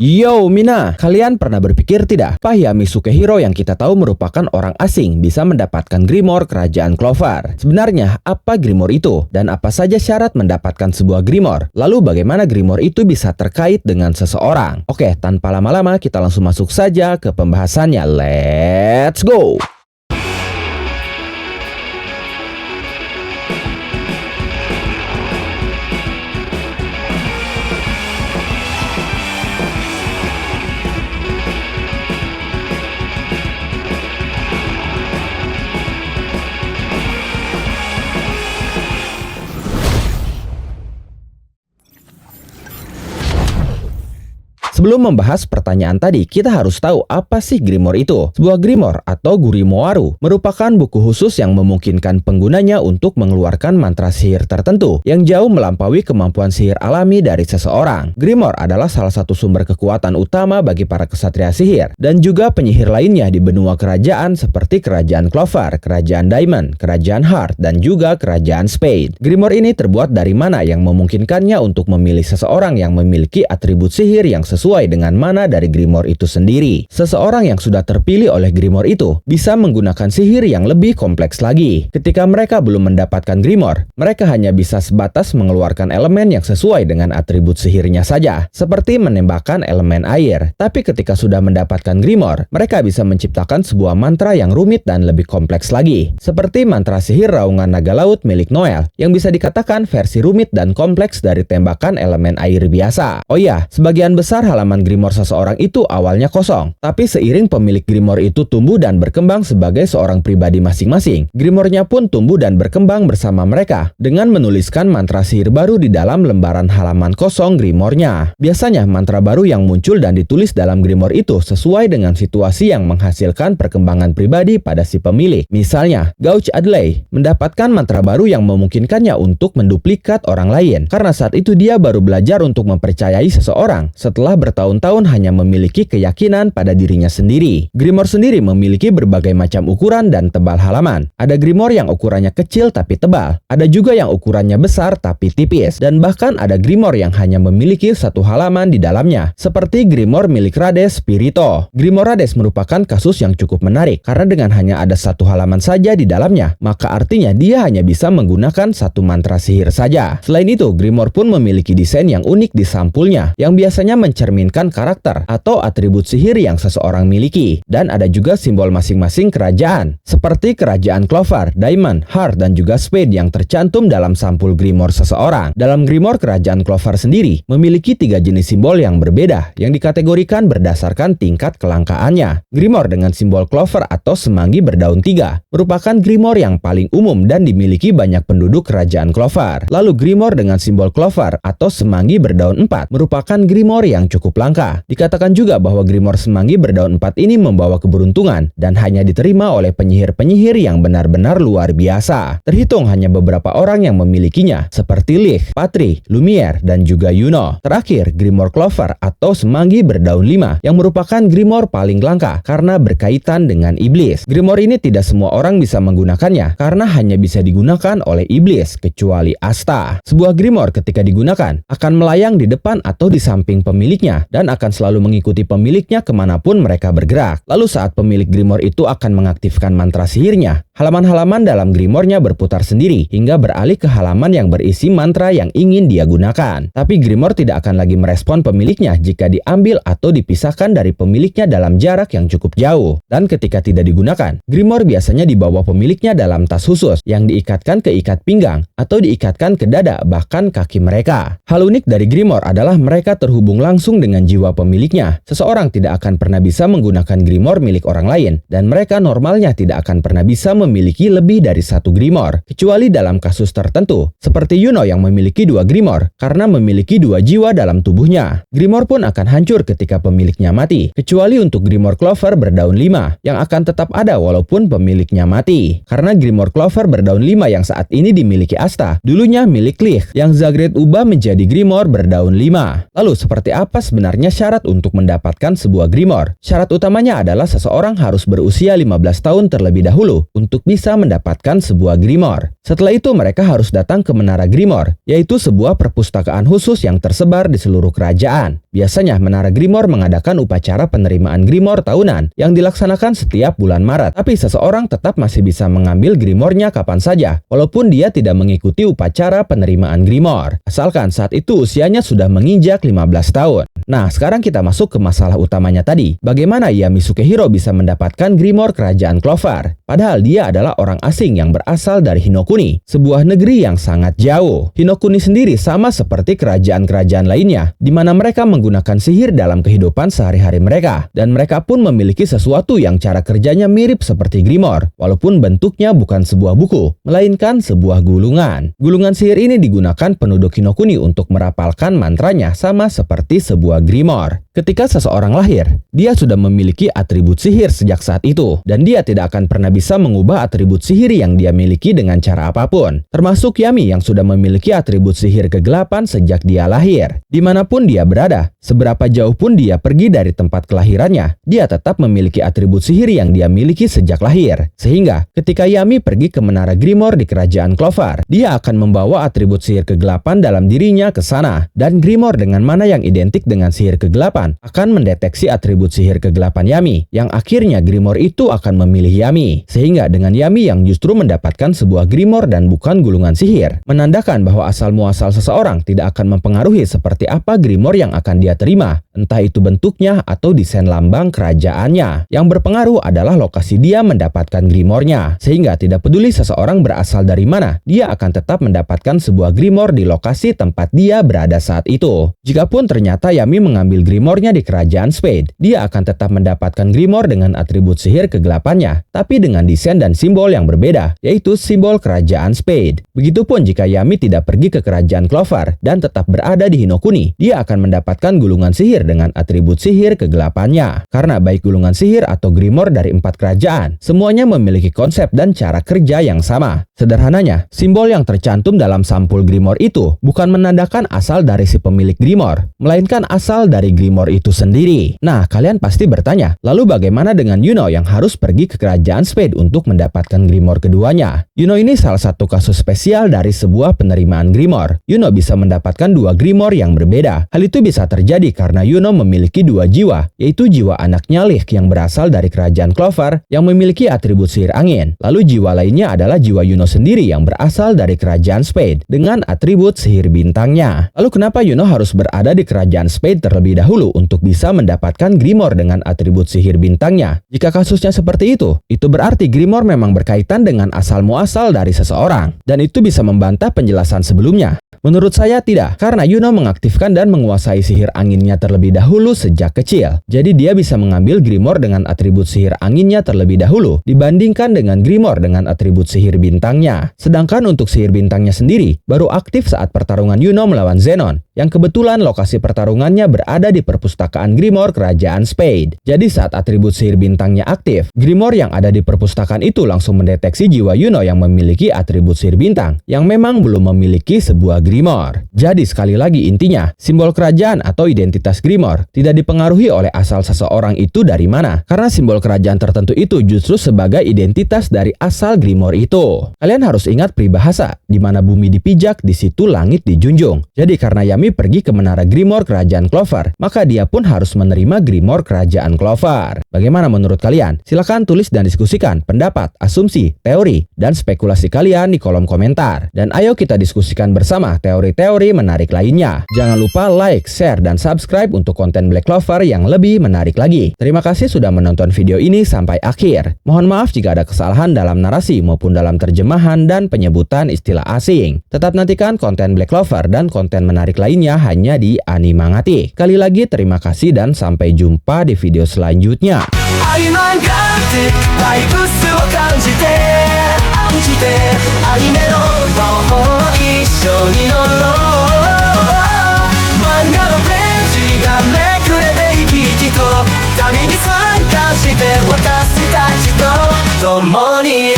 Yo Mina, kalian pernah berpikir tidak? Fayami Sukehiro yang kita tahu merupakan orang asing bisa mendapatkan Grimoire Kerajaan Clover. Sebenarnya apa Grimoire itu? Dan apa saja syarat mendapatkan sebuah Grimoire? Lalu bagaimana Grimoire itu bisa terkait dengan seseorang? Oke, tanpa lama-lama kita langsung masuk saja ke pembahasannya. Let's go! Sebelum membahas pertanyaan tadi, kita harus tahu apa sih Grimoire itu. Sebuah Grimoire atau Gurimoaru merupakan buku khusus yang memungkinkan penggunanya untuk mengeluarkan mantra sihir tertentu yang jauh melampaui kemampuan sihir alami dari seseorang. Grimoire adalah salah satu sumber kekuatan utama bagi para kesatria sihir dan juga penyihir lainnya di benua kerajaan seperti Kerajaan Clover, Kerajaan Diamond, Kerajaan Heart, dan juga Kerajaan Spade. Grimoire ini terbuat dari mana yang memungkinkannya untuk memilih seseorang yang memiliki atribut sihir yang sesuai dengan mana dari Grimoire itu sendiri. Seseorang yang sudah terpilih oleh Grimoire itu bisa menggunakan sihir yang lebih kompleks lagi. Ketika mereka belum mendapatkan Grimoire, mereka hanya bisa sebatas mengeluarkan elemen yang sesuai dengan atribut sihirnya saja, seperti menembakkan elemen air. Tapi ketika sudah mendapatkan Grimoire, mereka bisa menciptakan sebuah mantra yang rumit dan lebih kompleks lagi, seperti mantra sihir Raungan Naga Laut milik Noel, yang bisa dikatakan versi rumit dan kompleks dari tembakan elemen air biasa. Oh ya, sebagian besar halaman Grimoire seseorang itu awalnya kosong, tapi seiring pemilik Grimoire itu tumbuh dan berkembang sebagai seorang pribadi masing-masing, Grimoire-nya pun tumbuh dan berkembang bersama mereka dengan menuliskan mantra sihir baru di dalam lembaran halaman kosong Grimoire-nya. Biasanya mantra baru yang muncul dan ditulis dalam Grimoire itu sesuai dengan situasi yang menghasilkan perkembangan pribadi pada si pemilik. Misalnya, Gauch Adley mendapatkan mantra baru yang memungkinkannya untuk menduplikat orang lain karena saat itu dia baru belajar untuk mempercayai seseorang setelah bertahun-tahun hanya memiliki keyakinan pada dirinya sendiri. Grimoire sendiri memiliki berbagai macam ukuran dan tebal halaman. Ada Grimoire yang ukurannya kecil tapi tebal, ada juga yang ukurannya besar tapi tipis, dan bahkan ada Grimoire yang hanya memiliki satu halaman di dalamnya, seperti Grimoire milik Rades Spirito. Grimoire Rades merupakan kasus yang cukup menarik, karena dengan hanya ada satu halaman saja di dalamnya, maka artinya dia hanya bisa menggunakan satu mantra sihir saja. Selain itu, Grimoire pun memiliki desain yang unik di sampulnya, yang biasanya mencerminkan karakter atau atribut sihir yang seseorang miliki. Dan ada juga simbol masing-masing kerajaan, seperti Kerajaan Clover, Diamond, Heart, dan juga Spade yang tercantum dalam sampul Grimoire seseorang. Dalam Grimoire Kerajaan Clover sendiri memiliki 3 jenis simbol yang berbeda yang dikategorikan berdasarkan tingkat kelangkaannya. Grimoire dengan simbol Clover atau semanggi berdaun 3 merupakan Grimoire yang paling umum dan dimiliki banyak penduduk Kerajaan Clover. Lalu Grimoire dengan simbol Clover atau semanggi berdaun 4 merupakan Grimoire yang cukup langka. Dikatakan juga bahwa Grimoire semanggi berdaun 4 ini membawa keberuntungan dan hanya diterima oleh penyihir-penyihir yang benar-benar luar biasa. Terhitung hanya beberapa orang yang memilikinya, seperti Lich, Patri, Lumiere, dan juga Yuno. Terakhir, Grimoire Clover atau semanggi berdaun 5 yang merupakan Grimoire paling langka karena berkaitan dengan iblis. Grimoire ini tidak semua orang bisa menggunakannya karena hanya bisa digunakan oleh iblis kecuali Asta. Sebuah Grimoire ketika digunakan akan melayang di depan atau di samping pemiliknya dan akan selalu mengikuti pemiliknya kemanapun mereka bergerak. Lalu saat pemilik Grimoire itu akan mengaktifkan mantra sihirnya, halaman-halaman dalam Grimoire-nya berputar sendiri hingga beralih ke halaman yang berisi mantra yang ingin dia gunakan. Tapi Grimoire tidak akan lagi merespon pemiliknya jika diambil atau dipisahkan dari pemiliknya dalam jarak yang cukup jauh. Dan ketika tidak digunakan, Grimoire biasanya dibawa pemiliknya dalam tas khusus yang diikatkan ke ikat pinggang atau diikatkan ke dada bahkan kaki mereka. Hal unik dari Grimoire adalah mereka terhubung langsung dengan jiwa pemiliknya. Seseorang tidak akan pernah bisa menggunakan Grimoire milik orang lain, dan mereka normalnya tidak akan pernah bisa memiliki lebih dari satu Grimoire, kecuali dalam kasus tertentu, seperti Yuno yang memiliki 2 Grimoire karena memiliki 2 jiwa dalam tubuhnya. Grimoire pun akan hancur ketika pemiliknya mati, kecuali untuk Grimoire Clover berdaun 5 yang akan tetap ada walaupun pemiliknya mati. Karena Grimoire Clover berdaun 5 yang saat ini dimiliki Asta, dulunya milik Lich yang Zagreus ubah menjadi Grimoire berdaun 5. Lalu seperti apa sebenarnya syarat untuk mendapatkan sebuah Grimoire? Syarat utamanya adalah seseorang harus berusia 15 tahun terlebih dahulu untuk bisa mendapatkan sebuah Grimoire. Setelah itu mereka harus datang ke Menara Grimoire, yaitu sebuah perpustakaan khusus yang tersebar di seluruh kerajaan. Biasanya Menara Grimoire mengadakan upacara penerimaan Grimoire tahunan yang dilaksanakan setiap bulan Maret. Tapi seseorang tetap masih bisa mengambil Grimoire-nya kapan saja, walaupun dia tidak mengikuti upacara penerimaan Grimoire, asalkan saat itu usianya sudah menginjak 15 tahun. Nah, sekarang kita masuk ke masalah utamanya tadi. Bagaimana Yami Sukehiro bisa mendapatkan Grimoire Kerajaan Clover? Padahal dia adalah orang asing yang berasal dari Hinokuni, sebuah negeri yang sangat jauh. Hinokuni sendiri sama seperti kerajaan-kerajaan lainnya, di mana mereka menggunakan sihir dalam kehidupan sehari-hari mereka. Dan mereka pun memiliki sesuatu yang cara kerjanya mirip seperti Grimoire, walaupun bentuknya bukan sebuah buku, melainkan sebuah gulungan. Gulungan sihir ini digunakan penduduk Hinokuni untuk merapalkan mantranya sama seperti sebuah Grimoire. Ketika seseorang lahir, dia sudah memiliki atribut sihir sejak saat itu, dan dia tidak akan pernah bisa mengubah atribut sihir yang dia miliki dengan cara apapun. Termasuk Yami yang sudah memiliki atribut sihir kegelapan sejak dia lahir. Dimanapun dia berada, seberapa jauh pun dia pergi dari tempat kelahirannya, dia tetap memiliki atribut sihir yang dia miliki sejak lahir. Sehingga ketika Yami pergi ke Menara Grimoire di Kerajaan Clover, dia akan membawa atribut sihir kegelapan dalam dirinya ke sana. Dan Grimoire dengan mana yang identik dengan sihir kegelapan akan mendeteksi atribut sihir kegelapan Yami, yang akhirnya Grimoire itu akan memilih Yami. Sehingga dengan Yami yang justru mendapatkan sebuah Grimoire dan bukan gulungan sihir, menandakan bahwa asal-muasal seseorang tidak akan mempengaruhi seperti apa Grimoire yang akan dia terima, entah itu bentuknya atau desain lambang kerajaannya. Yang berpengaruh adalah lokasi dia mendapatkan Grimoire-nya. Sehingga tidak peduli seseorang berasal dari mana, dia akan tetap mendapatkan sebuah Grimoire di lokasi tempat dia berada saat itu. Jikapun ternyata Yami mengambil Grimoire-nya di Kerajaan Spade, dia akan tetap mendapatkan Grimoire dengan atribut sihir kegelapannya, tapi dengan desain dan simbol yang berbeda, yaitu simbol Kerajaan Spade. Begitupun jika Yami tidak pergi ke Kerajaan Clover dan tetap berada di Hinokuni, dia akan mendapatkan gulungan sihir dengan atribut sihir kegelapannya. Karena baik gulungan sihir atau Grimoire dari 4 kerajaan, semuanya memiliki konsep dan cara kerja yang sama. Sederhananya, simbol yang tercantum dalam sampul Grimoire itu bukan menandakan asal dari si pemilik Grimoire, melainkan asal dari Grimoire itu sendiri. Nah, kalian pasti bertanya, lalu bagaimana dengan Yuno yang harus pergi ke Kerajaan Spade untuk mendapatkan Grimoire keduanya? Yuno ini salah satu kasus spesial dari sebuah penerimaan Grimoire. Yuno bisa mendapatkan 2 Grimoire yang berbeda. Hal itu bisa terjadi karena Yuno memiliki 2 jiwa, yaitu jiwa anak nyalih yang berasal dari Kerajaan Clover yang memiliki atribut sihir angin. Lalu jiwa lainnya adalah jiwa Yuno sendiri yang berasal dari Kerajaan Spade dengan atribut sihir bintangnya. Lalu kenapa Yuno harus berada di Kerajaan Spade terlebih dahulu untuk bisa mendapatkan Grimoire dengan atribut sihir bintangnya? Jika kasusnya seperti itu berarti Grimoire memang berkaitan dengan asal-muasal dari seseorang, dan itu bisa membantah penjelasan sebelumnya. Menurut saya tidak, karena Yuno mengaktifkan dan menguasai sihir anginnya terlebih dahulu sejak kecil. Jadi dia bisa mengambil Grimoire dengan atribut sihir anginnya terlebih dahulu dibandingkan dengan Grimoire dengan atribut sihir bintangnya. Sedangkan untuk sihir bintangnya sendiri baru aktif saat pertarungan Yuno melawan Zenon, yang kebetulan lokasi pertarungannya berada di perpustakaan Grimoire Kerajaan Spade. Jadi saat atribut sihir bintangnya aktif, Grimoire yang ada di perpustakaan itu langsung mendeteksi jiwa Yuno yang memiliki atribut sihir bintang, yang memang belum memiliki sebuah Grimoire. Jadi sekali lagi intinya, simbol kerajaan atau identitas Grimoire tidak dipengaruhi oleh asal seseorang itu dari mana, karena simbol kerajaan tertentu itu justru sebagai identitas dari asal Grimoire itu. Kalian harus ingat peribahasa, di mana bumi dipijak, di situ langit dijunjung. Jadi karena Yami pergi ke Menara Grimoire Kerajaan Clover, maka dia pun harus menerima Grimoire Kerajaan Clover. Bagaimana menurut kalian? Silahkan tulis dan diskusikan pendapat, asumsi, teori, dan spekulasi kalian di kolom komentar. Dan ayo kita diskusikan bersama teori-teori menarik lainnya. Jangan lupa like, share, dan subscribe untuk konten Black Clover yang lebih menarik lagi. Terima kasih sudah menonton video ini sampai akhir. Mohon maaf jika ada kesalahan dalam narasi maupun dalam terjemahan dan penyebutan istilah asing. Tetap nantikan konten Black Clover dan konten menarik lainnya hanya di Animangati. Kali lagi terima kasih dan sampai jumpa di video selanjutnya. Money